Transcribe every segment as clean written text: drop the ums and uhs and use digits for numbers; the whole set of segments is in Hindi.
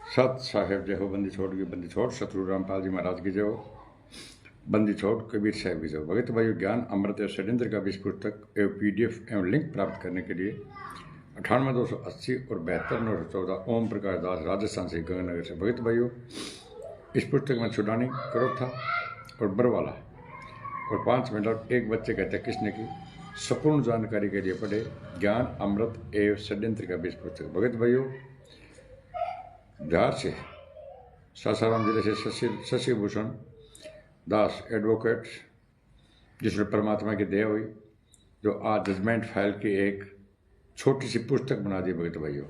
सत साहेब जय हो, बंदी छोड़ की बंदी छोड़, सतगुरु रामपाल जी महाराज की जय हो, बंदी छोड़ कबीर साहब की जय हो। भगत भाइयों, ज्ञान अमृत एवं षड्यंत्र का बीज पुस्तक एवं पीडीएफ एवं लिंक प्राप्त करने के लिए 98,280 और 72,914 ओम प्रकाश दास, राजस्थान से, गंगानगर से। भगत भाइयों, इस पुस्तक में छुड़ानी करोथा और बरवाला और 5 मिनट और एक बच्चे कहते हैं किसने की संपूर्ण जानकारी के लिए पढ़े ज्ञान अमृत एवं षड्यंत्र का बीज पुस्तक। भगत भाइयों, बिहार से सासाराम जिले से शशि भूषण दास एडवोकेट, जिसमें परमात्मा की दया हुई, जो आज जजमेंट फाइल की एक छोटी सी पुस्तक बना दी। भगत भाइयों,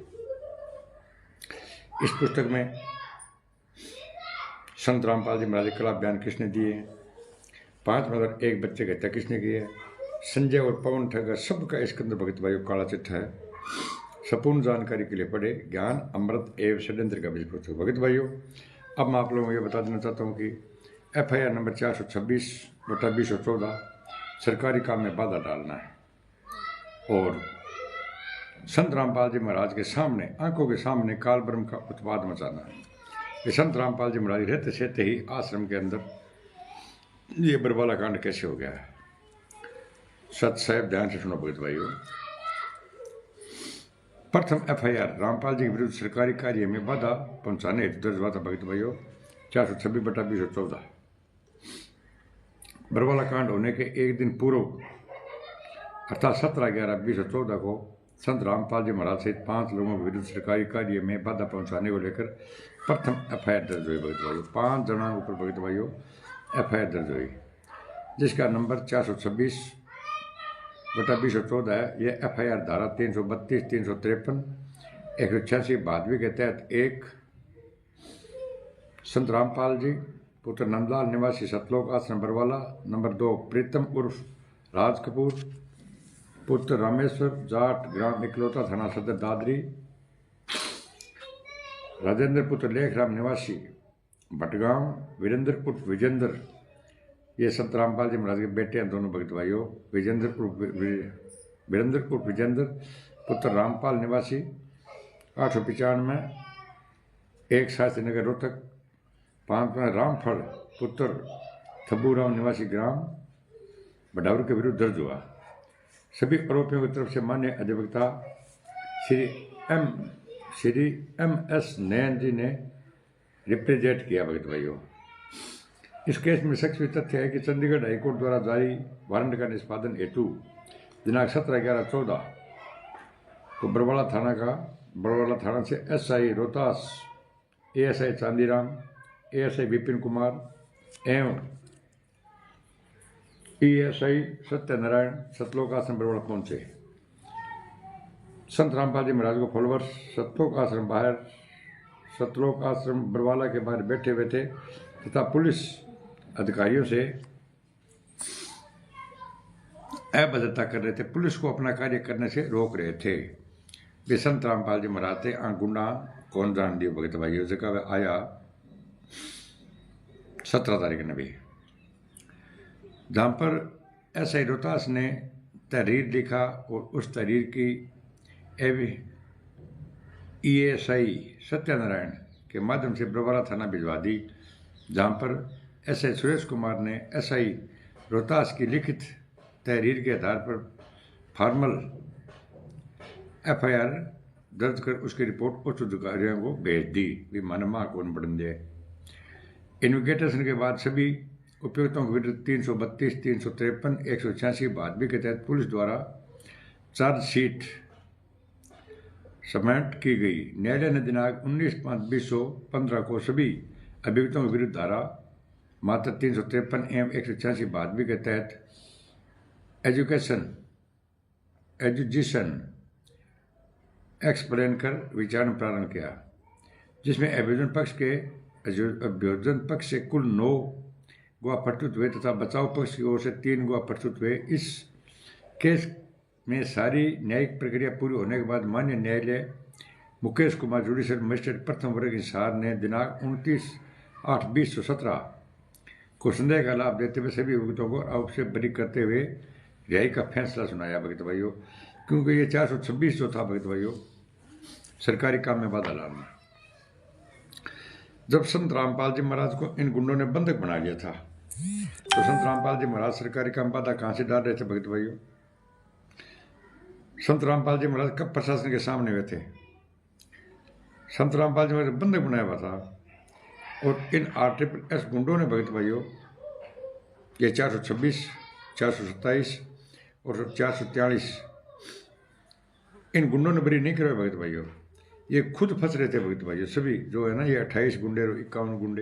इस पुस्तक में संत रामपाल जी महाराज कला बयान किसने दिए हैं, 5 मतलब एक बच्चे की हत्या किसने की है, संजय और पवन ठग सबका इसके अंदर भगत भाइयों काला चिट्ठा है। संपूर्ण जानकारी के लिए पढ़े ज्ञान अमृत एवं षड्यंत्र का बीज पुस्तक। भगत भाइयों, अब मैं आप लोगों को यह बता देना चाहता हूँ कि FIR नंबर 426/2014 सरकारी काम में बाधा डालना है और संत रामपाल जी महाराज के सामने, आंखों के सामने काल ब्रह्म का उत्पाद मचाना है। ये संत रामपाल जी महाराज रहते सहते ही आश्रम के अंदर ये बरवाला कांड कैसे हो गया है। सत साहेब ध्यान से सुनो भगत भाइयों। प्रथम FIR रामपाल जी के विरुद्ध सरकारी कार्य में बाधा पहुंचाने हेतु दर्ज हुआ था। भगत भाइयों, 426/2014 बरवाला कांड होने के एक दिन पूर्व अर्थात 17/11/2014 को संत रामपाल जी महाराज सहित 5 लोगों के विरुद्ध सरकारी कार्य में बाधा पहुंचाने को लेकर प्रथम FIR दर्ज हुई। भगत भाइयों, 5 जनों ऊपर भगत भाइयों FIR दर्ज हुई, जिसका नंबर 426/2014 है। यह FIR धारा 332, 353, 186 बहादवी के तहत एक संत रामपाल जी पुत्र नंदलाल निवासी सतलोक आश्रम बरवाला, नंबर 2 प्रीतम उर्फ राज कपूर पुत्र रामेश्वर जाट, ग्राम इकलौता, थाना सदर दादरी, राजेंद्र पुत्र लेखराम निवासी भटगांव, वीरेंद्र उर्फ विजेंद्र, ये संत रामपाल जी महाराज के बेटे हैं दोनों। भगत भाइयों, वीरेंद्र उर्फ विजेंद्र पुत्र रामपाल निवासी 895, 1 शास्त्री नगर रोहतक, 5 में रामफल पुत्र थब्बूराम निवासी ग्राम बडावर के विरुद्ध दर्ज हुआ। सभी आरोपियों की तरफ से माननीय अधिवक्ता श्री MS नयन जी ने रिप्रेजेंट किया। भगत भाइयों, इस केस में शख्स तथ्य है कि चंडीगढ़ हाईकोर्ट द्वारा जारी वारंट का निष्पादन हेतु दिनांक 17/11/14 को बरवाला थाना से SI Rohtas, ASI Chandiram, ASI Vipin Kumar एवं ESI सत्यनारायण सतलोक आश्रम बरवाला पहुंचे। संत रामपाल जी महाराज को फॉलोवर्स सतलोक आश्रम बरवाला के बाहर बैठे हुए थे तथा पुलिस अधिकारियों से अभद्रता कर रहे थे, पुलिस को अपना कार्य करने से रोक रहे थे। वे संत रामपाल जी महाराज थे। गुंडा कौन जान दियो भगत भाइयों, जगह आया 17 तारीख ने भी, जहाँ पर SI रोहतास ने तहरीर लिखा और उस तहरीर की ESI सत्यनारायण के माध्यम से बरवाला थाना भिजवा दी, जहाँ पर SI सुरेश कुमार ने SI रोहतास की लिखित तहरीर के आधार पर फॉर्मल FIR दर्ज कर उसकी रिपोर्ट उच्च अधिकारियों को भेज दी। भी मनमा कौन बढ़ दे। इन्वेस्टिगेशन के बाद सभी उपयुक्तों के विरुद्ध 332, 353, 186 बहादवी के तहत पुलिस द्वारा चार्जशीट सबमिट की गई। न्यायालय ने दिनांक 19/5/2015 को सभी अभियुक्तों के विरुद्ध धारा मात्र 353 एवं 186 बहादवी के तहत एजुकेशन एक्सप्लेन कर विचारण प्रारंभ किया, जिसमें अभियोजन पक्ष से कुल 9 गवाह प्रस्तुत हुए तथा बचाव पक्ष की ओर से 3 गवाह प्रस्तुत हुए। इस केस में सारी न्यायिक प्रक्रिया पूरी होने के बाद माननीय न्यायालय मुकेश कुमार जुडिशियल मजिस्ट्रेट प्रथम वर्ग हिसार ने दिनांक 29/8/2017 को संदेह का लाभ देते हुए सभी अभियुक्तों को आरोप से बरी करते हुए रिहाई का फैसला सुनाया। भगत भाइयों, क्योंकि ये 426 जो था भगत भाइयों सरकारी काम में बाधा डालना, जब संत रामपाल जी महाराज को इन गुंडों ने बंधक बना लिया था, तो संत रामपाल जी महाराज सरकारी काम बाधा कहाँ से डाल रहे थे भक्त भाइयों? संत रामपाल जी महाराज कब प्रशासन के सामने हुए थे? संत रामपाल जी महाराज बंधक बनाया हुआ था, और इन RSS गुंडों ने भक्त भाइयों ये 426, 427 और 443 इन गुंडों ने बरी नहीं करवाए भक्त भाइयों। ये खुद फंस रहे थे भक्त भाइयों। सभी जो है ना, ये 28 गुंडे और 51 गुंडे,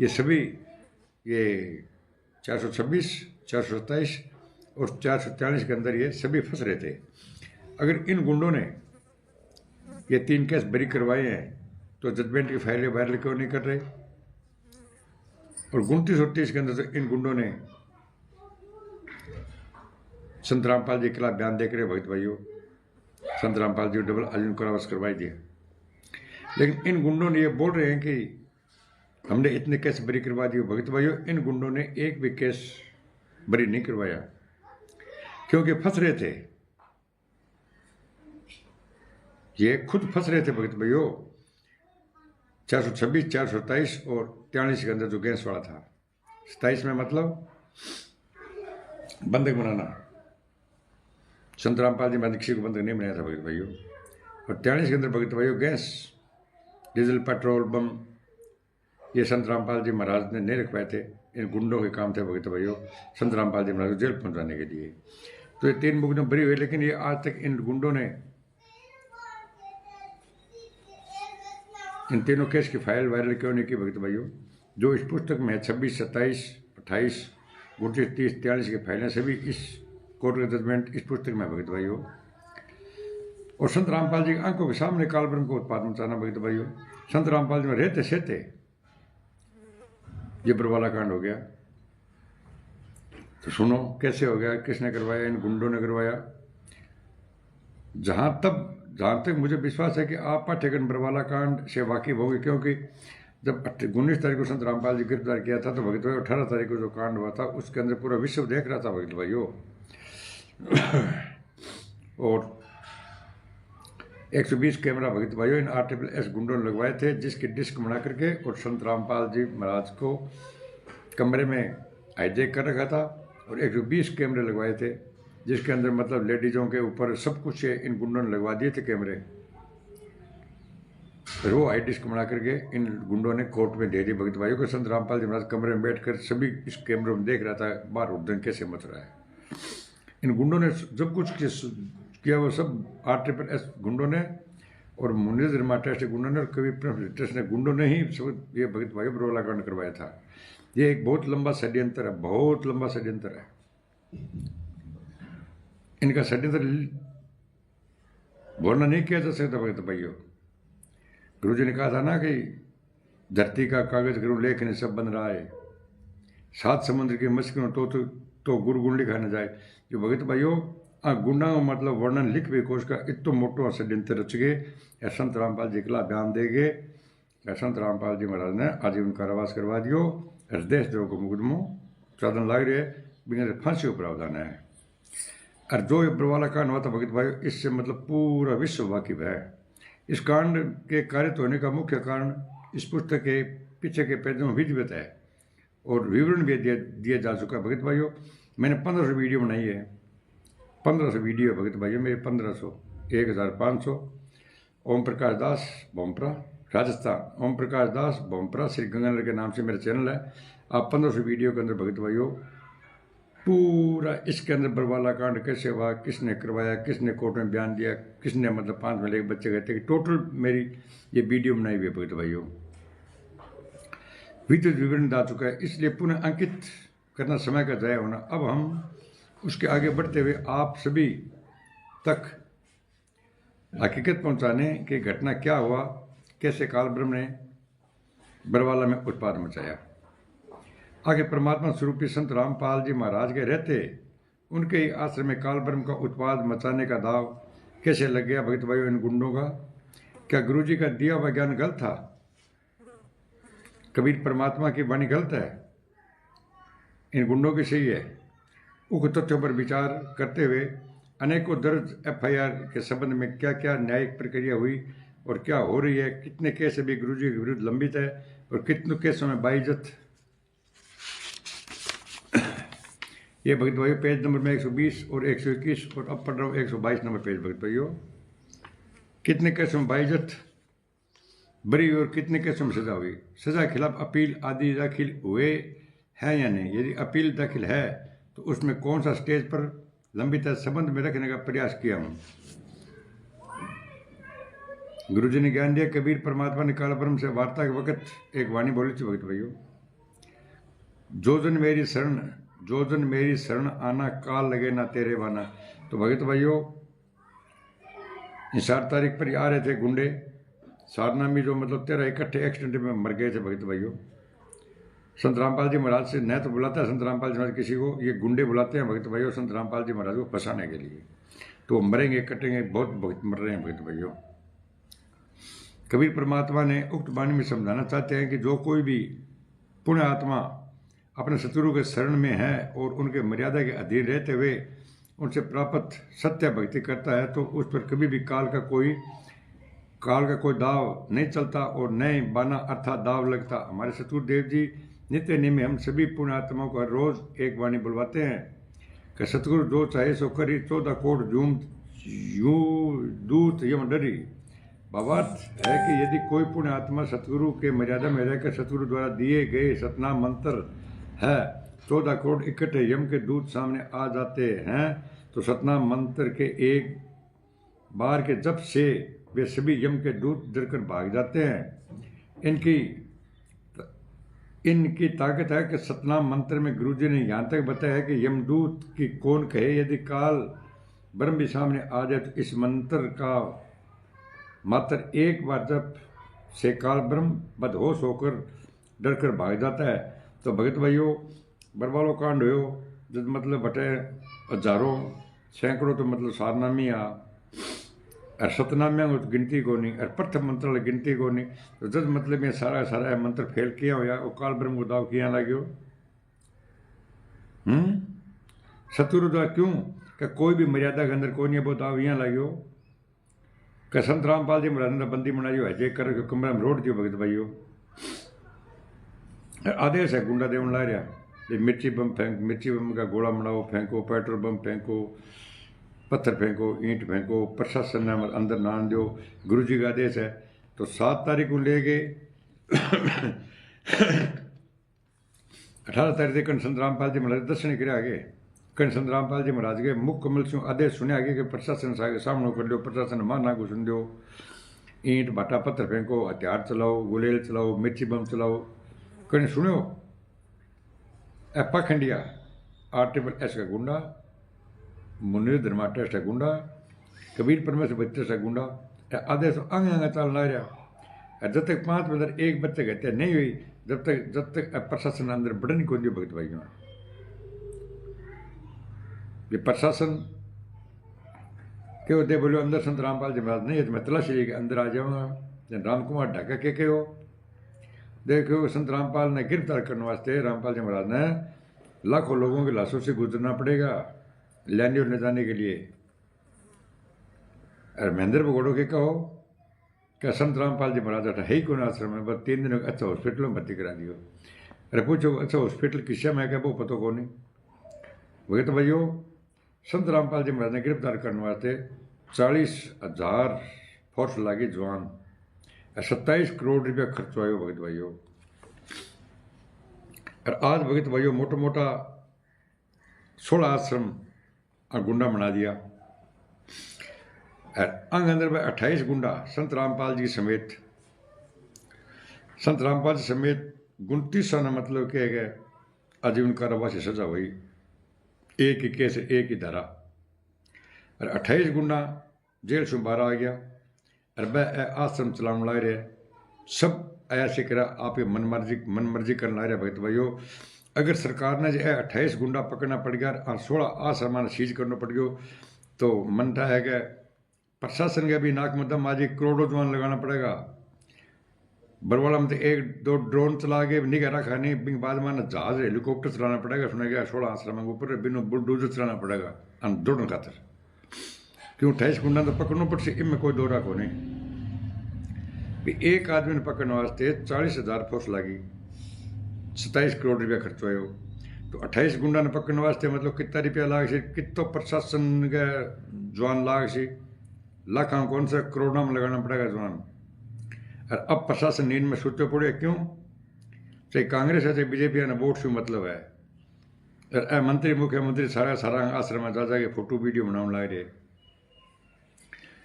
ये सभी ये 426, 427 और 443 के अंदर ये सभी फंस रहे थे। अगर इन गुंडों ने ये 3 केस बरी करवाए हैं तो जजमेंट की फाइलें वायरल क्यों नहीं कर रहे? और 29 और 30 के अंदर तो इन गुंडों ने संत रामपाल जी के खिलाफ बयान देकर भक्त भाइयों संत रामपाल जी को डबल आजीवन कारावास करवाई दिया। लेकिन इन गुंडों ने ये बोल रहे हैं कि हमने इतने केस बरी करवा दिए। भक्त भाइयों, इन गुंडों ने एक भी केस बरी नहीं करवाया, क्योंकि फंस रहे थे। ये खुद फंस रहे थे भक्त भाइयों। 426, 427 और 43 के अंदर जो गैस वाला था, 27 में मतलब बंधक बनाना, संत रामपाल जी महाराज किसी को बंधक नहीं बनाया था भक्त भाइयों। और 43 के अंदर भक्त भाइयों गैस, डीजल, पेट्रोल, बम, ये संत रामपाल जी महाराज ने नहीं रखवाए थे। इन गुंडों के काम थे भक्त भाइयों संत रामपाल जी महाराज को जेल पहुंचाने के लिए। तो ये 3 मुकदमे बरी हुए, लेकिन ये आज तक इन गुंडों ने इन तीनों केस की फाइल वायरल क्यों नहीं की भक्त भाइयों? जो इस पुस्तक में है 26, 27, 28, 29, 30, 43 की फाइलें सभी इस कोर्ट का जजमेंट इस पुस्तक में भक्त भाइयों। और संत रामपाल जी की आंखों के सामने कालब्रह्म को उत्पाद मचाना भक्त भाइयों। संत रामपाल जी में रहते सहते ये बरवाला कांड हो गया। तो सुनो कैसे हो गया, किसने करवाया? इन गुंडों ने करवाया। जहां तक मुझे विश्वास है कि आप पाठ्यक्रम बरवाला कांड से वाकिफ होंगे, क्योंकि जब 19 तारीख को संत रामपाल जी गिरफ्तार किया था तो भक्त भाई 18 तारीख को जो कांड हुआ था उसके अंदर पूरा विश्व देख रहा था भक्त भाइयों। और 120 कैमरा भक्त भाइयों इन RSS गुंडों ने लगवाए थे, जिसकी डिस्क बना करके और संत रामपाल जी महाराज को कमरे में हाईजैक कर रखा था। और 120 कैमरे लगवाए थे, जिसके अंदर मतलब लेडीजों के ऊपर सब कुछ इन गुंडों ने लगवा दिए थे कैमरे। फिर वो हाई डिस्क बना करके इन गुंडों ने कोर्ट में दे दी भक्त भाइयों को। संत रामपाल जी महाराज कमरे में बैठकर सभी इस कैमरों में देख रहा था बाहर उद्दन कैसे मच रहा है। इन गुंडों ने जब कुछ किया वो सब RSS गुंडों ने और मुनीर टेस्ट गुंडों ने और कभी टेस्ट ने गुंडों ने ही सब ये भक्त भाइयों बरवाला कांड करवाया था। ये एक बहुत लंबा षड्यंत्र है, बहुत लंबा षड्यंत्र है। इनका षड्यंत्र वर्णन नहीं किया जा सकता भक्त भाइयों। गुरु जी ने कहा था ना कि धरती का कागज करूं लेखने सब बन रहा है, 7 समुद्र की मछलियों तो गुरु गुण लिखा न जाए। जो भगत भाइयों गुंडा मतलब वर्णन लिख भी कोश का इतो मोटो षड्यंत्र रच गए। संत रामपाल जी के खिलाफ बयान दे गए। संत रामपाल जी महाराज ने आजीवन कारावास करवा दियो। देशद्रोह को मुकदमो चादन लाग रहे बिना फांसी को प्रावधान है। और जो ये बरवाला कांड हुआ था भगत भाई, इससे मतलब पूरा विश्व वाकिफ है। इस कांड के कारित होने का मुख्य कारण इस पुस्तक के पीछे के पेजों में विधिवत है और विवरण भी दिया जा चुका है भगत भाइयों। मैंने 1500 वीडियो बनाई है, 1500 वीडियो भगत भाइयों मेरे 1500, 1500। ओम प्रकाश दास बोमपरा राजस्थान, ओम प्रकाश दास बोमपरा श्री गंगानगर के नाम से मेरा चैनल है। आप 1500 वीडियो के अंदर भगत भाइयों पूरा इसके अंदर बरवाला कांड कैसे हुआ, किसने करवाया, किसने कोर्ट में बयान दिया, किसने मतलब 5 में लेके बच्चे गए थे, टोटल मेरी ये वीडियो बनाई हुई है भगत भाइयों। विद्युत विवरण आ चुका है, इसलिए पुनः अंकित करना समय का ज़ाया होना। अब हम उसके आगे बढ़ते हुए आप सभी तक हकीकत पहुंचाने की घटना क्या हुआ, कैसे कालब्रह्म ने बरवाला में उत्पाद मचाया। आगे परमात्मा स्वरूपी संत रामपाल जी महाराज के रहते उनके ही आश्रम में कालब्रह्म का उत्पाद मचाने का दाव कैसे लग गया भगत भाइयों इन गुंडों का। क्या गुरु जी का दिया हुआ ज्ञान गलत था? कबीर परमात्मा की वाणी गलत है? इन गुंडों की सही है? उक्त तथ्यों पर विचार करते हुए अनेकों दर्ज FIR के संबंध में क्या क्या न्यायिक प्रक्रिया हुई, और क्या हो रही है, कितने केस अभी गुरु जी के विरुद्ध लंबित है और कितने केसों में बाइज्जत। ये भगत भाइयों पेज नंबर में 120 और 121 और अब पढ़ रहा हूँ 122 नंबर पेज भगत भाइयों। कितने केसों में बाइज्जत बरी और कितने केसों में सजा हुई। सजा के खिलाफ अपील आदि दाखिल हुए हैं या नहीं। यदि अपील दाखिल है तो उसमें कौन सा स्टेज पर लंबित है, संबंध में रखने का प्रयास किया हूँ। गुरु जी ने ज्ञान दिया। कबीर परमात्मा ने काल ब्रह्म से वार्ता के वक्त एक वाणी बोली थी भगत भाइयों, जो जन मेरी शरण आना, काल लगे ना तेरे बाना। तो भगत भाइयों 4 तारीख पर आ रहे थे गुंडे सारना में, जो मतलब 13 इकट्ठे एक्सीडेंट में मर गए थे भगत भाइयों। संत रामपाल जी महाराज से न तो बुलाता है संत रामपाल जी महाराज किसी को, ये गुंडे बुलाते हैं भगत भाइयों संत रामपाल जी महाराज को फंसाने के लिए, तो मरेंगे कटेंगे, बहुत भगत मर रहे हैं भगत भाइयों। कबीर परमात्मा ने उक्त वाणी में समझाना चाहते हैं कि जो कोई भी पुण्य आत्मा अपने शत्रु के शरण में है और उनके मर्यादा के अधीन रहते हुए उनसे प्राप्त सत्य भक्ति करता है, तो उस पर कभी भी काल का कोई दाव नहीं चलता और नए बाना अर्थात दाव लगता। हमारे सतगुरुदेव जी नित्य नियम हम सभी पुण्य आत्माओं को हर रोज एक वाणी बुलवाते हैं कि सतगुरु जो चाहे सो करी, 14 कोट दूत यम डरी। भावार्थ है कि यदि कोई पुण्य आत्मा सतगुरु के मर्यादा में रहकर सतगुरु द्वारा दिए गए सतनाम मंत्र है, 14 करोड़ इकट्ठे यम के दूत सामने आ जाते हैं, तो सतनाम मंत्र के एक बार के जप से वे सभी यम के दूत डरकर भाग जाते हैं। इनकी ताकत है कि सतनाम मंत्र में गुरुजी ने यहाँ तक बताया है कि यमदूत की कौन कहे, यदि काल ब्रह्म भी सामने आ जाए तो इस मंत्र का मात्र एक बार जब से काल ब्रह्म बदहोश होकर डरकर भाग जाता है। तो भगत भाइयों बरवालो कांड हो जब मतलब बटे हजारों सैकड़ों तो मतलब सारनामी आ और सतनाम्या तो गिनती को नहीं और प्रथम मंत्र वाली गिनती को नहीं, तो जब मतलब ये सारा मंत्र फेल किया होया और काल ब्रह्म को दाव किया लगे शत्रु द्वारा क्यों कि कोई भी मर्यादा के अंदर कोई नहीं, वो दाव यहाँ लगे कि संत रामपाल जी महाराज ने बंदी बनाई है जे कर कमरा में रोड दियो भगत भाइयों। आदेश है गुंडा देवन ला रहा, मिर्ची बम का गोला बनाओ फेंको, पेट्रोल बम फेंको, पत्थर फेंको, ईंट फेंको, प्रशासन ने अंदर ना दो, गुरु जी का आदेश है। तो 7 तारीख को ले गए 18 तारीख तक संत रामपाल जी महाराज दर्शन करे आगे कन संत रामपाल जी महाराज के मुख कमल से आदेश सुने आगे कि प्रशासन सामने कर लो, प्रशासन मारना को सुन दो, ईंट भाटा पत्थर फेंको, हथियार चलाओ, गुलेल चलाओ, मिर्ची बम चलाओ, कहीं सुनो पाखंडिया RSS का गुंडा, मुनीर धर्मा टेस्ट है गुंडा, कबीर परमेश्वर बच्चे से गुंडा आदेश आगे चाल ला रहा। जब तक 5 में एक बच्चे की हत्या नहीं हुई जब तक प्रशासन अंदर बढ़न को दियो भगत भाइयों। ये प्रशासन क्यों दे बोलो अंदर संत रामपाल जी महाराज नहीं है तो मैं तलाशी लेके अंदर आ जाऊंगा। राम कुमार ढाका के हो देखो संत रामपाल ने गिरफ्तार करने वास्ते रामपाल जी महाराज ने लाखों लोगों के लाशों से गुजरना पड़ेगा लैंडी और ले जाने के लिए। और महेंद्र भगोड़ो के कहो क्या संत रामपाल जी महाराज है ही कौन आश्रम में, बस 3 दिनों अच्छा हॉस्पिटल में भर्ती करा दियो। अरे पूछो अच्छा हॉस्पिटल किस में क्या वो पता को नहीं। वही तो भाइयों संत रामपाल जी महाराज ने गिरफ्तार करने वास्ते 40,000 फोर्स लागी जवान, 27 करोड़ रुपया खर्च आयो भगत भाइयों। और आज भगत भाइयों मोटा मोटा 16 आश्रम गुंडा बना दिया। अंग अंदर में 28 गुंडा संत रामपाल जी समेत 29 ने मतलब क्या है आजीवन कारावास की सजा हुई, एक ही केस एक ही धारा। और 28 गुंडा जेल से बाहर आ गया और वह आश्रम चलाने ला रहे सब ऐसे करा आप ये मन मर्जी करने ला रहे भगत भाइयों। अगर सरकार ने जो 28 गुंडा पकड़ना पड़ गया और 16 आश्रम सीज करना पड़ गया तो मनता है कि प्रशासन के भी नाक में दम आज करोड़ों जवान लगाना पड़ेगा। बरवाला में तो 1-2 ड्रोन चला के निगाह रखा नहीं, बाद में जहाज हेलीकॉप्टर चलाना पड़ेगा, सुना गया 16 आश्रम के ऊपर बिना बुलडोजर चलाना पड़ेगा दौड़ने खातर। क्यों 28 गुंडा तो पकड़ना पड़से, इनमें कोई दौरा को नहीं। भी एक आदमी ने पकड़ने वास्ते 40,000 फोर्स लगी, 27 करोड़ रुपया खर्च हो। तो 28 गुंडा ने पकड़ने वास्ते मतलब कितना रुपया लाग से, कितो प्रशासन का जवान लाग से, लाखों कौन सा करोड़ों में लगाना पड़ेगा जवान। और अब प्रशासन नींद में सोचो पड़े, क्यों? चाहे कांग्रेस है चाहे बीजेपी ने वोट से मतलब है। और मंत्री मुख्यमंत्री सारा सारा आश्रम में जा जाके फोटो वीडियो बनाने लग रहे।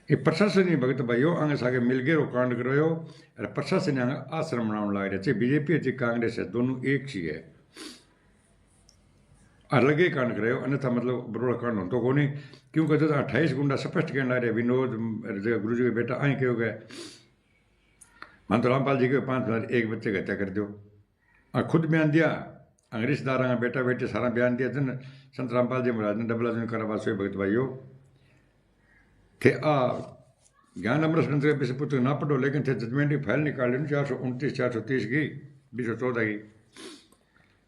ये प्रशासन ही भगत भाइयों आगे सागे मिल गए कांड करो, और प्रशासन आगे आश्रम बनाने लग रहे। चाहे बीजेपी है चाहे कांग्रेस है, दोनों एक ही है, अलग ही कांड करे, अन्यथा मतलब बरोड़ा कांड हो तो को नहीं। क्योंकि जो 28 गुंडा स्पष्ट कहने लग रहे, विनोद गुरु जी के बेटा आई क्यों गए, मान तो रामपाल जी के 5 एक बच्चे की हत्या कर दो, खुद बयान दिया, रिश्तेदार का बेटा बेटे सारा बयान दिया जन संत रामपाल जी महाराज ने डबला जन करा वासो भगत भाइयों थे। ज्ञान अमृत ग्रंथ के विषय पुस्तक ना पढ़ो, लेकिन थे जजमेंट की फाइल निकाल ली 429 430 की 214 की,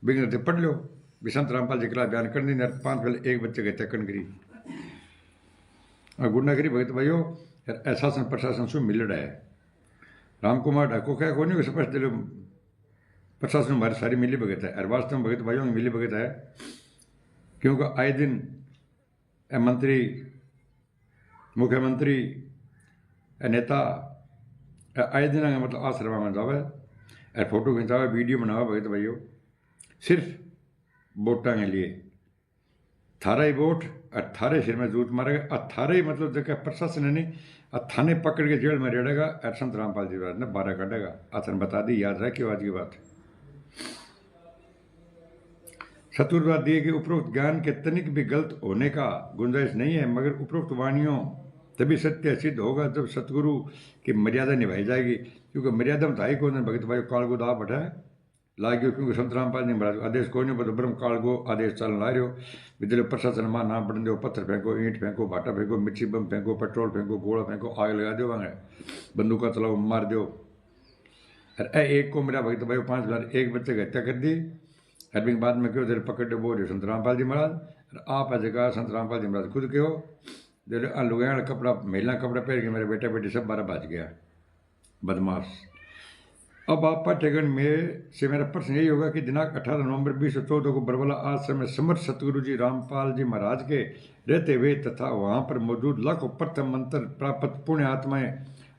बिगन थे पढ़ लो भी संत रामपाल जी के बयान कर दी, 5 पहले एक बच्चे की हत्या कर करी और गुंडागिरी भगत भाइयों शासन प्रशासन से मिल रहा है। राम कुमार ढाको क्या को नहीं स्पष्ट दिलो प्रशासन हमारी सारी मिली भगत है, और वास्तव में भगत भाइयों की मिली भगत है। क्योंकि आए दिन मंत्री मुख्यमंत्री नेता आए दिन मतलब आश्रम में जावे और फोटो खिंचावे वीडियो बनावे भगत भाइयों, सिर्फ वोटा के लिए। थारा ही वोट और थारे सिर में जूत मारेगा, और थारे ही मतलब जगह प्रशासन है नहीं, और थाने पकड़ के जेल में रेड़ेगा और संत रामपाल जी ने 12 काटेगा। आसन बता दी, याद रखिए आज की बात। सतुरवाद दिए कि उपरोक्त ज्ञान के तनिक भी गलत होने का गुंजाइश नहीं है, मगर उपरोक्त वाणियों तभी सत्य सिद्ध होगा जब सतगुरु की मर्यादा निभाई जाएगी। क्योंकि मर्यादा में थाई को भगत भाई काल को दा बैठा है लाग्यो, क्योंकि संत रामपाल जी महाराज आदेश कोई नहीं, बतो ब्रह्म काल को आदेश चलन ला रहे हो। विद्यालय प्रशासन मां ना बढ़ दो, पत्थर फेंको, ईंट फेंको, भाटा फेंको, मिर्ची बम फेंको, पेट्रोल फेंको, गोला फेंको, आग लगा दो, वहां बंदूका चलाओ, मार दो। अरे एक को मेरा भगत भाई 5,000 एक बच्चे की हत्या कर दी, हर बाद में क्यों देर पकड़ बोल रहे संत रामपाल जी महाराज, और आप जगह संत रामपाल जी महाराज खुद कहो देर लुगाया कपड़ा महिला कपड़ा पहन के मेरे बेटा बेटी सब 12 बज गया बदमाश। अब आप पाठ्यक्रम में से मेरा प्रश्न यही होगा कि दिनांक 18 नवंबर 2014 को बरवाला आश्रम में समर्थ सतगुरु जी रामपाल जी महाराज के रहते हुए तथा वहां पर मौजूद लाखों प्रथम मंत्र प्राप्त पुण्य आत्माएं,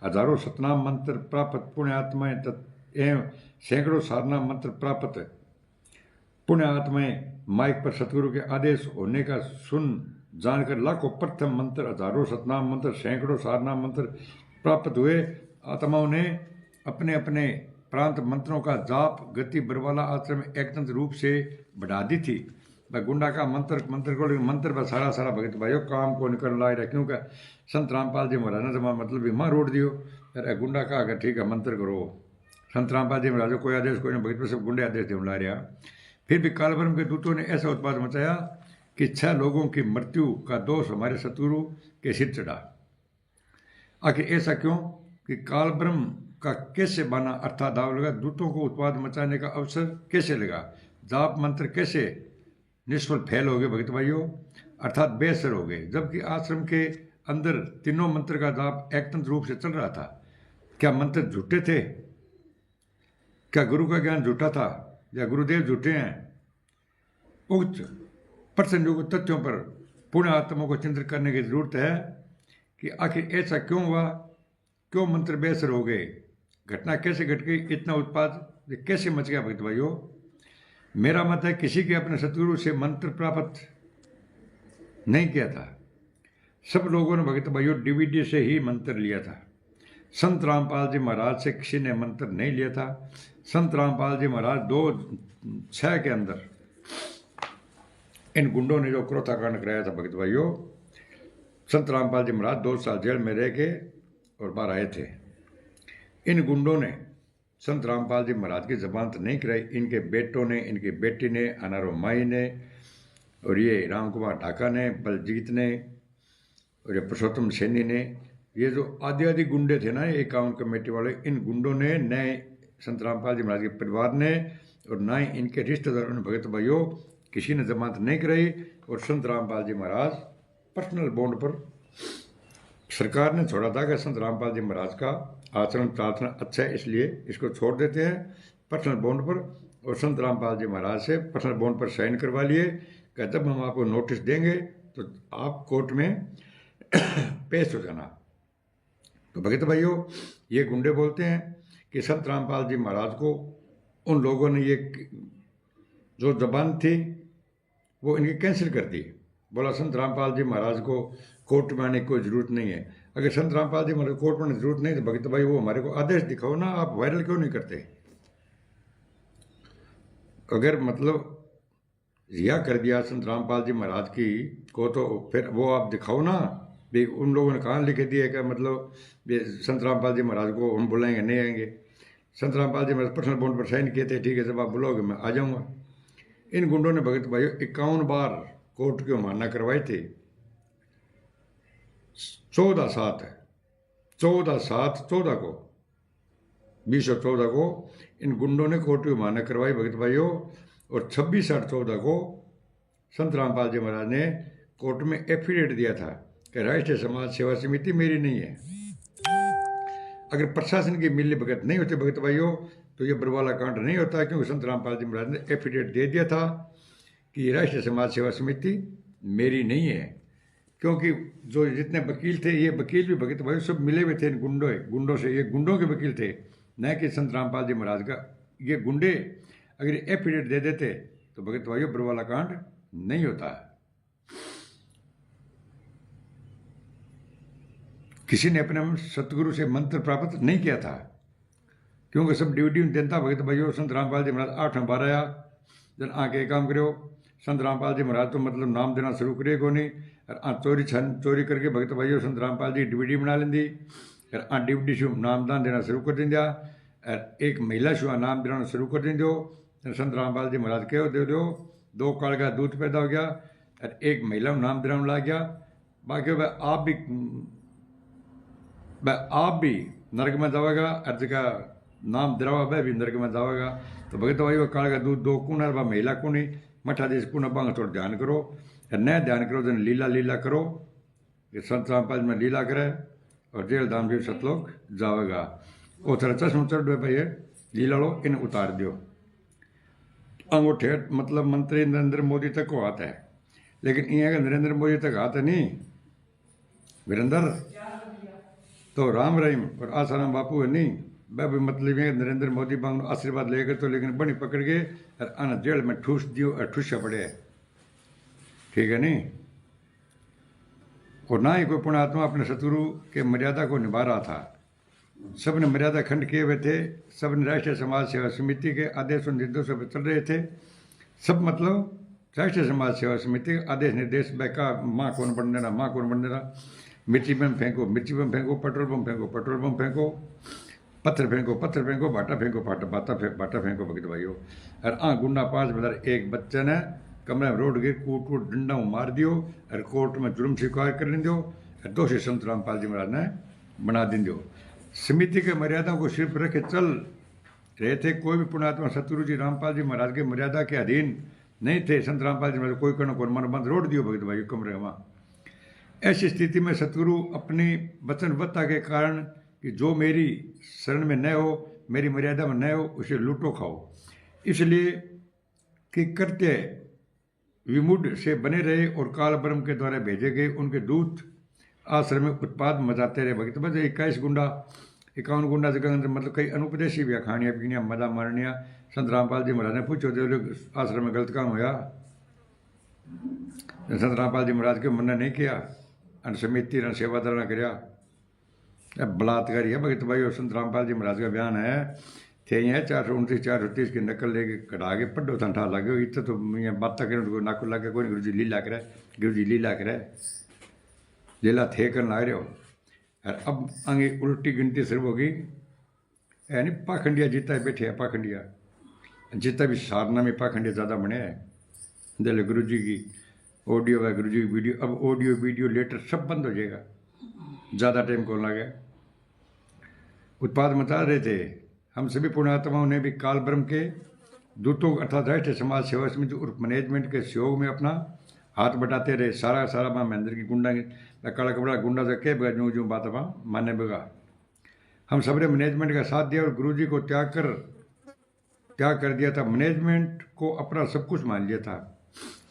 हजारों सतनाम मंत्र प्राप्त पुण्य आत्माएं एवं सैकड़ों सारनाम मंत्र प्राप्त पुण्य आत्माएं माइक पर सतगुरु के आदेश होने का सुन जानकर लाखों प्रथम मंत्र, हजारों सतनाम मंत्र, सैकड़ों सारनाम मंत्र प्राप्त हुए आत्माओं ने अपने अपने प्रांत मंत्रों का जाप गति बरवाला आश्रम में एकतंत्र रूप से बढ़ा दी थी। गुंडा का मंत्र को मंत्र पर सारा सारा भगत भाइयों काम को निकल ला रहा, क्योंकि संत रामपाल जी महाराज ने जमा मतलब मां रोड दियो, अरे गुंडा का अगर ठीक है मंत्र करो, संत रामपाल जी महाराज कोई आदेश कोई नहीं, भगत पर सब गुंडे आदेश देने ला रहा। फिर भी कालब्रह्म के दूतों ने ऐसा उत्पाद मचाया कि 6 लोगों की मृत्यु का दोष हमारे सतगुरु के सिर चढ़ा। आखिर ऐसा क्यों कि कालब्रह्म का कैसे बना अर्थात दाव लगा, दूतों को उत्पाद मचाने का अवसर कैसे लगा, जाप मंत्र कैसे निष्फल फैल हो गए भगत भाइयों, अर्थात बेअसर हो गए, जबकि आश्रम के अंदर तीनों मंत्र का जाप एकतंत्र रूप से चल रहा था। क्या मंत्र झूठे थे? क्या गुरु का ज्ञान झूठा था या गुरुदेव झूठे हैं? उक्त प्रसंग तथ्यों पर पुण्य आत्माओं को चिंतन करने की जरूरत है कि आखिर ऐसा क्यों हुआ, क्यों मंत्र बेअसर हो गए, घटना कैसे घट गई, इतना उत्पाद कैसे मच गया भक्त भाइयों। मेरा मत है किसी के अपने सतगुरु से मंत्र प्राप्त नहीं किया था, सब लोगों ने भक्त भाइयों डीवीडी से ही मंत्र लिया था। संत रामपाल जी महाराज से किसी ने मंत्र नहीं लिया था। संत रामपाल जी महाराज 2006 के अंदर इन गुंडों ने जो क्रोधाकांड कराया था भक्त भाइयों, संत रामपाल जी महाराज 2 साल जेल में रह के और बाहर आए थे। इन गुंडों ने संत रामपाल जी महाराज की जमानत नहीं कराई, इनके बेटों ने, इनकी बेटी ने, अनारो माई ने, और ये राम कुमार ढाका ने, बलजीत ने, और ये पुरुषोत्तम सैनी ने, ये जो आदि गुंडे थे ना, ये काउंट कमेटी वाले, इन गुंडों ने न संत रामपाल जी महाराज के परिवार ने और न ही इनके रिश्तेदारों ने भगत भाइयों किसी ने जमानत नहीं कराई, और संत रामपाल जी महाराज पर्सनल बॉन्ड पर सरकार ने छोड़ा था कि संत रामपाल जी महाराज का आचरण प्रार्थना अच्छा है, इसलिए इसको छोड़ देते हैं पर्सनल बॉन्ड पर। और संत रामपाल जी महाराज से पर्सनल बॉन्ड पर साइन करवा लिए कि तब हम आपको नोटिस देंगे तो आप कोर्ट में पेश हो जाना। तो भगत भाइयों, ये गुंडे बोलते हैं कि संत रामपाल जी महाराज को उन लोगों ने ये जो जबान थी वो इनकी कैंसिल कर दी। बोला संत रामपाल जी महाराज को कोर्ट में आने की कोई ज़रूरत नहीं है। अगर संत रामपाल जी महाराज कोर्ट में आने की ज़रूरत नहीं तो भगत भाई वो हमारे को आदेश दिखाओ ना, आप वायरल क्यों नहीं करते। अगर मतलब रिहा कर दिया संत रामपाल जी महाराज की को तो फिर वो आप दिखाओ ना भी उन लोगों ने कहाँ लिख दिया कि मतलब संत रामपाल जी महाराज को हम बुलाएंगे नहीं आएंगे। संत रामपाल जी महाराज पर्सनल बॉन्ड पर साइन किए थे, ठीक है जब आप बुलाओगे मैं आ जाऊँगा। इन गुंडों ने भगत भाइयों 51 बार कोर्ट की अवमानना करवाई थी। 14/7/14 को 2014 को इन गुंडों ने कोर्ट की अवमानना करवाई भगत भाइयों। और 26/8/14 को संत रामपाल जी महाराज ने कोर्ट में एफिडेविट दिया था कि राष्ट्रीय समाज सेवा समिति मेरी नहीं है। अगर प्रशासन की मिली भगत नहीं होती भगत भाइयों तो ये बरवाला कांड नहीं होता, क्योंकि संत रामपाल जी महाराज ने एफिडेविट दे दिया था कि राष्ट्रीय समाज सेवा समिति मेरी नहीं है। क्योंकि जो जितने वकील थे ये वकील भी भगत भाइयों सब मिले हुए थे इन गुंडों से, ये गुंडों के वकील थे न कि संत रामपाल जी महाराज का। ये गुंडे अगर एफिडेविट दे देते तो भगत भाइयों बरवाला कांड नहीं होता। किसी ने अपने सतगुरु से मंत्र प्राप्त नहीं किया था, क्योंकि सब ड्यूटी देता भगत भाइयों। संत रामपाल जी महाराज 8 बार आया जन आके काम करो। संत रामपाल जी महाराज तो मतलब नाम देना शुरू करे को नहीं, और चोरी करके भगत भाइयों संत रामपाल जी डीवीडी बना लेंदी और डीवीडी शू नामदान देना शुरू कर देंगे। और एक महिला शू नाम देना शुरू कर देंगे। संत रामपाल जी महाराज कहो दे दो 2 काल का दूध पैदा हो गया और एक महिला नाम देना लग गया। बाकी वह आप भी नरक में जाएगा और जगह नाम दिलावा वह भी नरक में जाएगा। तो भगत भाई वो काल का दूध 2 कुन और महिला कुनी मठा देश कुन बांग थोड़ा ध्यान करो और न ध्यान करो जन लीला करो। ये संत रामपाल में लीला करे और जेल धाम भी सतलोक जाएगा। वो थोड़ा चश्म चढ़ दो भाई लीला लो इन उतार दो। अंगूठे मतलब मंत्री नरेंद्र मोदी तक को आता है, लेकिन यहाँ नरेंद्र मोदी तक आता नहीं वीरेंद्र तो राम रहीम और आसाराम बापू है नहीं। वह भी मतलब ये नरेंद्र मोदी बांग आशीर्वाद लेकर तो लेकिन बनी पकड़ के और आना जेल में ठूस दियो और ठूसा पड़े, ठीक है नहीं। और ना ही कोई पुण्यात्मा अपने शत्रु के मर्यादा को निभा रहा था। सब ने मर्यादा खंड किए हुए थे, सब ने राष्ट्रीय समाज सेवा समिति के आदेश और निर्देशों पर चल रहे थे। सब मतलब राष्ट्रीय समाज सेवा समिति के आदेश निर्देश बैका माँ कौन बन देना, माँ कौन बन देना, मिर्ची बम फेंको मिर्ची बम फेंको, पेट्रोल बम फेंको पेट्रोल बम फेंको, पत्थर फेंको बाटा फेंको बाटा फेंको भगत भाइयों। और गुंडा 5 बदर एक बच्चे ने कमरे में रोड गिर कूट डंडा मार दियो और कोर्ट में जुर्म स्वीकार कर लें दो और दोषी संत रामपाल जी महाराज ने बना दिन दो। समिति के मर्यादाओं को सिर पर रखे चल रहे थे। कोई भी पुण्यात्मा सतगुरु जी रामपाल जी महाराज के मर्यादा के अधीन नहीं थे। संत रामपाल जी महाराज कोई करना कोई मन बंद रोड दियो भगत भाई कमरे में। ऐसी स्थिति में सतगुरु अपनी वचनबद्धता के कारण कि जो मेरी शरण में न हो, मेरी मर्यादा में न हो, उसे लूटो खाओ, इसलिए कि कृत्य विमुड से बने रहे और काल ब्रह्म के द्वारा भेजे गए उनके दूत आश्रम में उत्पाद मचाते रहे। भगत भाई 51 गुंडा जगह मतलब कई अनुपदेशी भी खानियाँ पीनिया मजा मारनिया। संत रामपाल जी महाराज ने पूछो दे आश्रम में गलत काम होया। संत रामपाल जी महाराज के मन ने नहीं किया, अन समिति न सेवादार न कराया। बलात्कारी है भगत भाई। और संत रामपाल जी महाराज का बयान है थे यहाँ 429 430 की नकल लेके कटा के पड्डो ठा लगे। इतना तो यहाँ बात करें नाकू लगे कोई गुरु जी लीला करे, गुरु जी लीला करे लीला थे कर ला रहे हो। और अब आगे उल्टी गिनती शुरू होगी, यानी पाखंडिया जीता बैठे है। पाखंडिया जितना भी सारना में पाखंडिया ज़्यादा बने हैं। दिल गुरु जी की ऑडियो है, गुरु जी की वीडियो, अब ऑडियो वीडियो लेटर सब बंद हो जाएगा, ज़्यादा टाइम कौन लगे। उत्पाद मचा रहे थे। हम सभी पुण्यात्माओं ने भी काल ब्रह्म के दूतों अर्थात राष्ट्रीय समाज सेवा समिति उर्फ मैनेजमेंट के सहयोग में अपना हाथ बटाते रहे सारा सारा मां महेंद्र की गुंडा काला कपड़ा गुंडा से के बगा जू जू बात वहाँ माने बगा। हम सबने मैनेजमेंट का साथ दिया और गुरुजी को त्याग कर दिया था। मैनेजमेंट को अपना सब कुछ मान लिया था।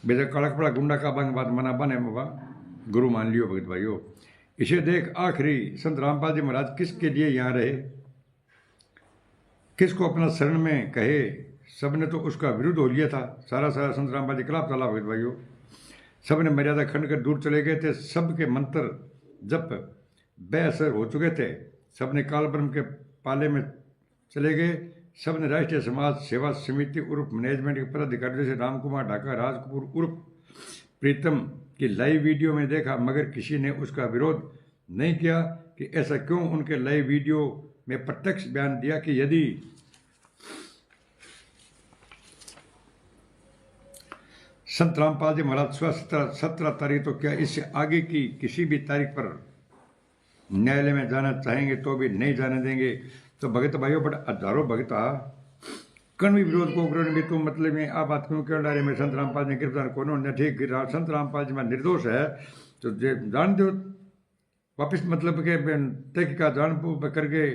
बेजा काला कपड़ा गुंडा का बांग बात मना बने बाबा गुरु मान लियो भगत भाइयों। इसे देख आखिरी संत रामपाल जी महाराज किसके लिए यहाँ रहे, किसको अपना शरण में कहे, सबने तो उसका विरुद्ध हो लिया था। सारा सारा संत रामपाल जी खिलाफ चला भगत भाइयों। सबने मर्यादा खंड कर दूर चले गए थे। सबके मंत्र जप बेअसर हो चुके थे। सबने काल ब्रह्म के पाले में चले गए। सबने राष्ट्रीय समाज सेवा समिति उर्फ मैनेजमेंट के पदाधिकारी जैसे राम कुमार ढाका, राज कपूर उर्फ प्रीतम की लाइव वीडियो में देखा, मगर किसी ने उसका विरोध नहीं किया कि ऐसा क्यों। उनके लाइव वीडियो में प्रत्यक्ष बयान दिया कि यदि संत रामपाल जी महाराज 17 तारीख तो क्या इससे आगे की किसी भी तारीख पर न्यायालय में जाना चाहेंगे तो भी नहीं जाने देंगे। तो भगत भाइयों बट हजारों भगता कण भी विरोध को भी तुम मतलब में आ बात क्यों डाले में संत रामपाल जी गिरफ्तार कौन ठीक गिरा संत रामपाल जी में निर्दोष है तो जान दो वापिस मतलब के तहकीकात जान करके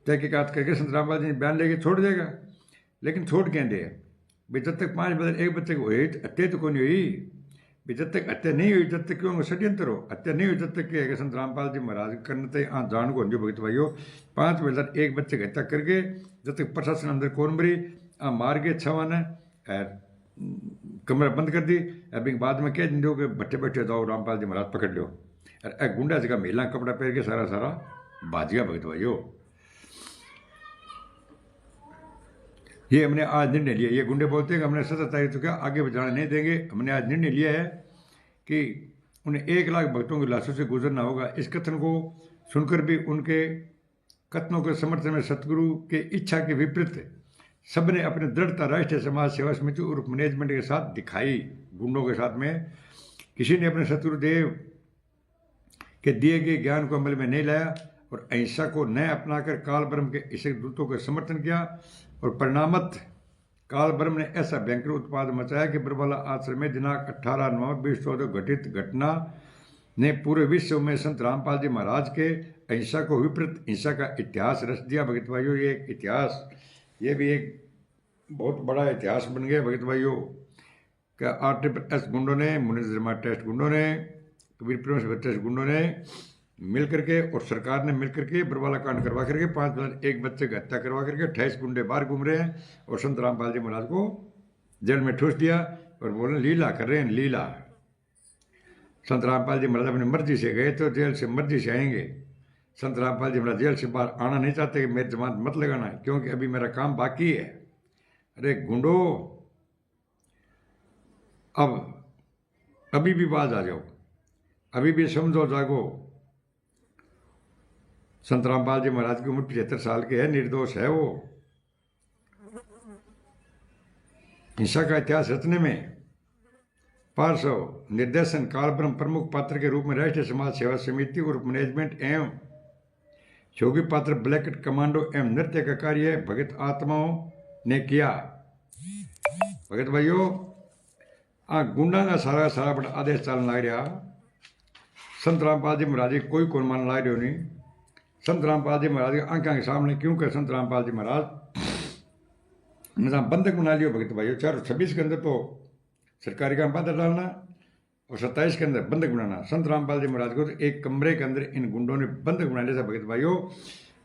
तहकीकात करके संत रामपाल जी बयान लेके छोड़ देगा। लेकिन छोड़ क्या दे भाई, जब तक 5 बजे 1 बच्चे को हत्या तो कौन हुई भाई, जब तक हत्या नहीं हुई तब तक क्यों षड्यंत्र हो। हत्या नहीं हुई तब तक क्या है संत रामपाल जी महाराज करने जान को भगत भाइयों 5 बजे 1 बच्चे की हत्या करके जब तक प्रशासन अंदर कौन मरी मार के छवा ने कमरा बंद कर दी। अभी बाद में कह दो कि बैठे बैठे जाओ रामपाल जी महाराज पकड़ लो। अरे गुंडा जगह महिला कपड़ा पहन के सारा सारा बाज गया भगत भाइयों। ये हमने आज निर्णय लिया। ये गुंडे बोलते हैं कि हमने 17 तारीख तो क्या आगे जाने नहीं देंगे। हमने आज निर्णय लिया है कि उन्हें 1 लाख भक्तों की लाशों से गुजरना होगा। इस कथन को सुनकर भी उनके कथनों के समर्थन में सतगुरु के इच्छा के विपरीत सबने अपनी दृढ़ता राष्ट्रीय समाज सेवा समिति और मैनेजमेंट के साथ दिखाई। गुंडों के साथ में किसी ने अपने सतगुरुदेव के दिए गए ज्ञान को अमल में नहीं लाया और अहिंसा को न अपनाकर काल ब्रह्म के इसे दूतों का समर्थन किया और परिणामत काल ब्रह्म ने ऐसा भयंकर उत्पाद मचाया कि बरवाला आश्रम में दिनांक 18 नवंबर 2014 घटित घटना ने पूरे विश्व में संत रामपाल जी महाराज के अहिंसा को विपरीत हिंसा का इतिहास रच दिया। भगत भाइयों ये एक इतिहास, ये भी एक बहुत बड़ा इतिहास बन गया भगत भाइयों। क्या RTPS गुंडों ने, मुनिजमा टेस्ट गुंडों ने, कबीर प्रेम टेस्ट गुंडों ने मिल करके और सरकार ने मिल करके बरवाला कांड करवा करके 5 बजे 1 बच्चे की हत्या करवा करके 28 गुंडे बाहर घूम रहे हैं और संत रामपाल जी महाराज को जेल में ठूस दिया और बोले लीला कर रहे हैं लीला। संत रामपाल जी महाराज अपनी मर्जी से गए तो जेल से मर्जी से आएंगे। संत रामपाल जी महाराज जेल से बाहर आना नहीं चाहते कि मेरी जमानत मत लगाना क्योंकि अभी मेरा काम बाकी है। अरे गुंडो अब अभी भी बाज आ जाओ, अभी भी समझो जागो। संत रामपाल जी महाराज की उम्र 75 साल की है, निर्दोष है वो। हिंसा का इतिहास रचने में पार्श्व निर्देशन काल ब्रह्म प्रमुख पात्र के रूप में राष्ट्रीय समाज सेवा समिति और मैनेजमेंट एवं योगी पात्र ब्लैकेट कमांडो एवं नृत्य का कार्य भगत आत्माओं ने किया। भगत भाइयों गुंडा का सारा सारा बड़ा आदेश चालन लग रहा। संत रामपाल जी महाराज कोई कौन मान ला रहे हो नहीं। संत रामपाल जी महाराज के आंखों के सामने क्योंकि संत रामपाल जी महाराज निजाम बंधक बना लियो भगत भाइयों। 426 के अंदर तो सरकारी काम बाधा डालना और 27 के अंदर बंधक बनाना। संत रामपाल जी महाराज को तो एक कमरे के अंदर इन गुंडों ने बंधक बना लिया था भगत भाइयों।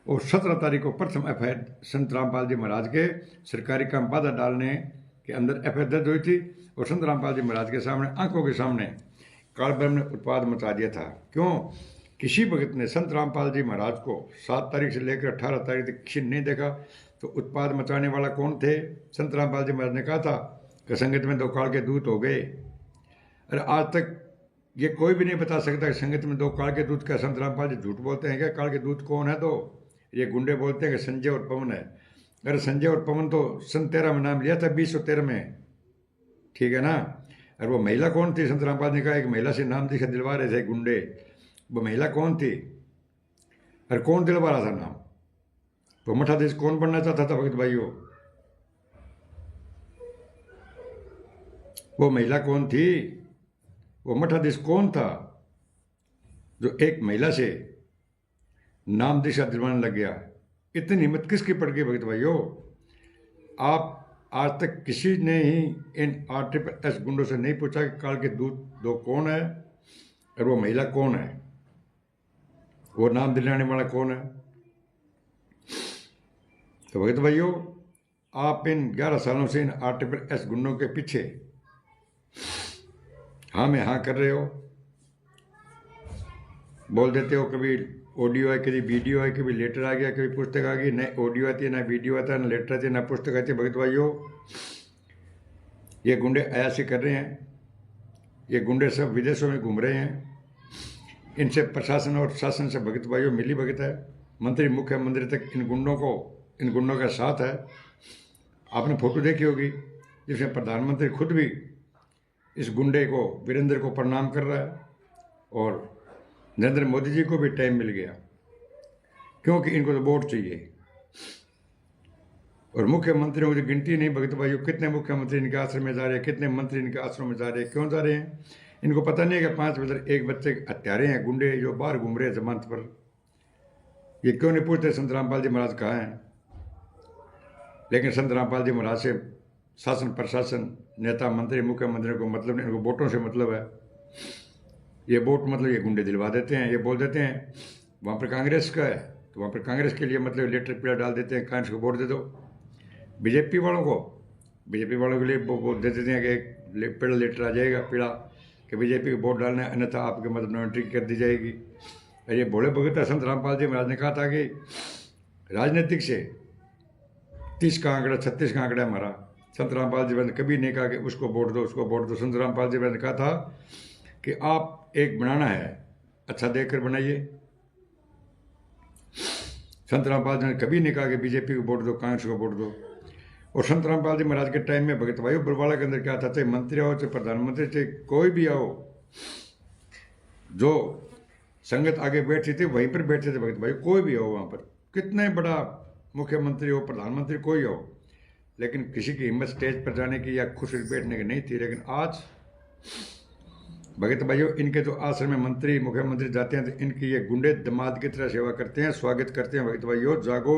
और 17 तारीख को प्रथम FIR संत रामपाल जी महाराज के सरकारी काम बाधा डालने के अंदर FIR दर्ज हुई थी और संत रामपाल जी महाराज के सामने आंखों के सामने काल ब्रह्म ने उत्पाद मचा दिया था। क्यों? किसी भगत ने संत रामपाल जी महाराज को 7 तारीख से लेकर 18 तारीख तक किसी ने नहीं देखा तो उत्पाद मचाने वाला कौन थे? संत रामपाल जी महाराज ने कहा था कि संगत में 2 काल के दूत हो गए। अरे आज तक ये कोई भी नहीं बता सकता कि संगत में 2 काल के दूत क्या संत रामपाल जी झूठ बोलते हैं क्या? काल के दूत कौन है? तो ये गुंडे बोलते हैं कि संजय और पवन है। अरे संजय और पवन तो सन 13 में नाम लिया था 2013 में, ठीक है ना। और वो महिला कौन थी? संत रामपाल ने कहा एक महिला से नाम दिखा दिलवा रहे थे गुंडे। वो महिला कौन थी? अरे कौन दिलवा रहा था नाम? वो मठाधीश कौन बनना चाहता था भगत भाइयों? वो महिला कौन थी? वो मठाधीश कौन था जो एक महिला से नाम दिशा दिलवाने लग गया? इतनी हिम्मत किसकी पड़ गई भगत भाइयों? आप आज तक किसी ने ही इन RTPS गुंडों से नहीं पूछा कि काल के दूत दो कौन है और वो महिला कौन है, वो नाम दिलाने वाला कौन है? तो भगत भाइयों, आप इन 11 सालों से इन RTPS गुंडों के पीछे हाँ में हाँ कर रहे हो, बोल देते हो कभी ऑडियो है, कभी वीडियो है, कभी लेटर आ गया, कभी पुस्तक आ गई। न ऑडियो आती है, ना वीडियो आता है, ना लेटर आती है, ना पुस्तक आती है। भगत भाइयों, ये गुंडे अयाशी कर रहे हैं, ये गुंडे सब विदेशों में घूम रहे हैं। इनसे प्रशासन और शासन से भगत भाइयों मिली भगत है। मंत्री मुख्यमंत्री तक इन गुंडों का साथ है। आपने फोटो देखी होगी जिसमें प्रधानमंत्री खुद भी इस गुंडे को, वीरेंद्र को प्रणाम कर रहा है और नरेंद्र मोदी जी को भी टाइम मिल गया, क्योंकि इनको तो वोट चाहिए। और मुख्यमंत्रियों की गिनती नहीं भगत भाइयों, कितने मुख्यमंत्री इनके आश्रम में जा रहे हैं, कितने मंत्री इनके आश्रम में जा रहे हैं, क्यों जा रहे हैं? इनको पता नहीं है कि 5 बजे एक बच्चे हत्यारे हैं गुंडे जो बाहर घूम रहे हैं जमानत पर। ये क्यों नहीं पूछते संत रामपाल जी महाराज कहाँ हैं? लेकिन संत रामपाल जी महाराज से शासन प्रशासन, नेता मंत्री मुख्यमंत्रियों को मतलब नहीं, इनको वोटों से मतलब है। ये वोट मतलब ये गुंडे दिलवा देते हैं। ये बोल देते हैं वहाँ पर कांग्रेस का है तो वहाँ पर कांग्रेस के लिए मतलब लेटर पीला डाल देते हैं, कांग्रेस को वोट दे दो। बीजेपी वालों के लिए वो दे देते हैं कि पीला लेटर आ जाएगा, पीला कि बीजेपी को वोट डालना है, अन्यथा आपके मतलब नो एंट्री कर दी जाएगी। और ये भोले भगत संत रामपाल जी महाराज ने कहा था कि राजनीतिक से 30 का आंकड़ा 36 का आंकड़ा हमारा। संत रामपाल जी ने कभी नहीं कहा कि उसको वोट दो, उसको वोट दो। संत रामपाल जी ने कहा था कि आप एक बनाना है, अच्छा देखकर बनाइए। संत रामपाल जी ने कभी नहीं कहा कि बीजेपी को वोट दो, कांग्रेस को वोट दो। और संत रामपाल जी महाराज के टाइम में भगत भाइयों बरवाला के अंदर क्या था, चाहे मंत्री आओ, चाहे प्रधानमंत्री, चाहे कोई भी आओ, जो संगत आगे बैठती थी वहीं पर बैठते थे भगत भाई। कोई भी हो वहाँ पर, कितने बड़ा मुख्यमंत्री हो, प्रधानमंत्री कोई हो, लेकिन किसी की हिम्मत स्टेज पर जाने की या खुशी बैठने की नहीं थी। लेकिन आज भगत भाइयों, इनके जो आश्रम में मंत्री मुख्यमंत्री जाते हैं तो इनकी ये गुंडे दमाद की तरह सेवा करते हैं, स्वागत करते हैं। भगत भाइयों जागो,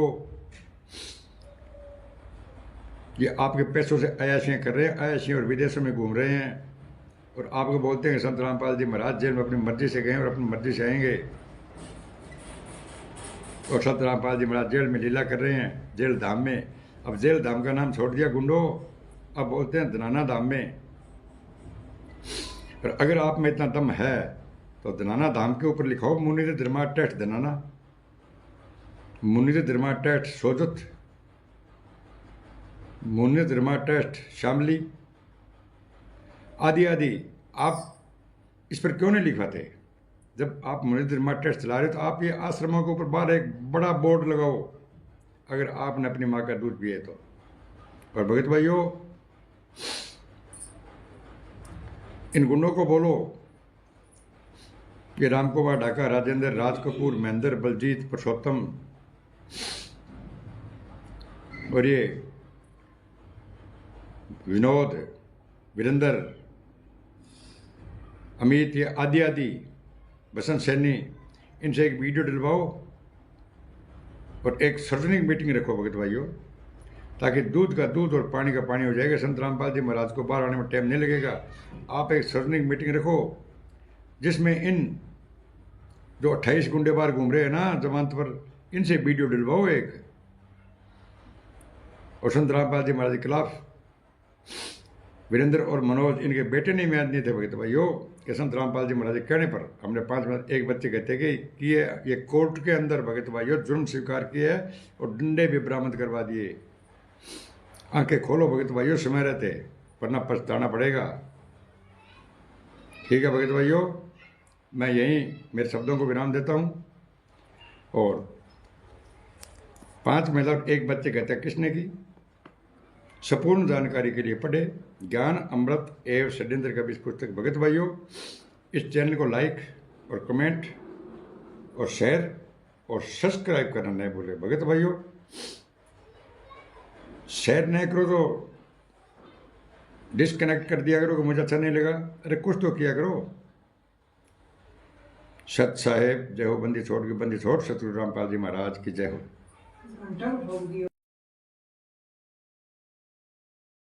ये आपके पैसों से अयाशियाँ कर रहे हैं, अयाशियाँ और विदेशों में घूम रहे हैं। और आपको बोलते हैं संत रामपाल जी महाराज जेल में अपनी मर्जी से गए और अपनी मर्जी से आएंगे। और संत रामपाल जी महाराज जेल में लीला कर रहे हैं, जेल धाम में। अब जेल धाम का नाम छोड़ दिया गुंडो, अब बोलते हैं दनाना धाम में। और अगर आप में इतना दम है तो दनाना धाम के ऊपर लिखाओ मुनीर धर्मा टेस्ट दनाना, मुनीर धर्मा टेस्ट सोजत, मुनीर धर्मा टेस्ट शामली आदि आदि। आप इस पर क्यों नहीं लिखवाते? जब आप मुनीर धर्मा टेस्ट चला रहे तो आप ये आश्रमों के ऊपर बाहर एक बड़ा बोर्ड लगाओ, अगर आपने अपनी माँ का दूध पिए तो। और भगत भाइयों, इन गुंडों को बोलो कि रामकुमार ढाका, राजेंद्र, राज कपूर, महेंद्र, बलजीत, पुरुषोत्तम और ये विनोद, वीरेंद्र, अमित, ये आदि आदि, बसंत सैनी, इनसे एक वीडियो डलवाओ और एक सार्वजनिक मीटिंग रखो भगत भाइयों, ताकि दूध का दूध और पानी का पानी हो जाएगा। संत रामपाल जी महाराज को बाहर आने में टाइम नहीं लगेगा। आप एक सार्वजनिक मीटिंग रखो जिसमें इन जो 28 गुंडे बाहर घूम रहे हैं ना जमानत पर, इनसे वीडियो डलवाओ एक। और संत रामपाल जी महाराज के खिलाफ वीरेंद्र और मनोज, इनके बेटे नहीं म्याद नहीं थे भगत भाइयों, कि संत रामपाल जी महाराज के कहने पर हमने 5 मिनट एक बच्चे कहते कि ये कोर्ट के अंदर भगत भाइयों जुर्म स्वीकार किए और डंडे भी बरामद करवा दिए। आंखें खोलो भगत भाइयों, समय रहते, वरना पछताना पड़ेगा। ठीक है भगत भाइयों, मैं यहीं मेरे शब्दों को विराम देता हूँ। और 5 महिला और एक बच्चे कहते हैं किसने की। संपूर्ण जानकारी के लिए पढ़े ज्ञान अमृत एवं षड्यंत्र का पुस्तक। भगत भाइयों, इस चैनल को लाइक और कमेंट और शेयर और सब्सक्राइब करना नहीं भूले। भगत भाइयों, शेयर नहीं करो तो डिस्कनेक्ट कर दिया करो कि मुझे अच्छा नहीं लगा। अरे कुछ तो किया करो। सत साहेब जय हो। बंदी छोड़ की बंदी छोड़। सतगुरु रामपाल जी महाराज की जय हो।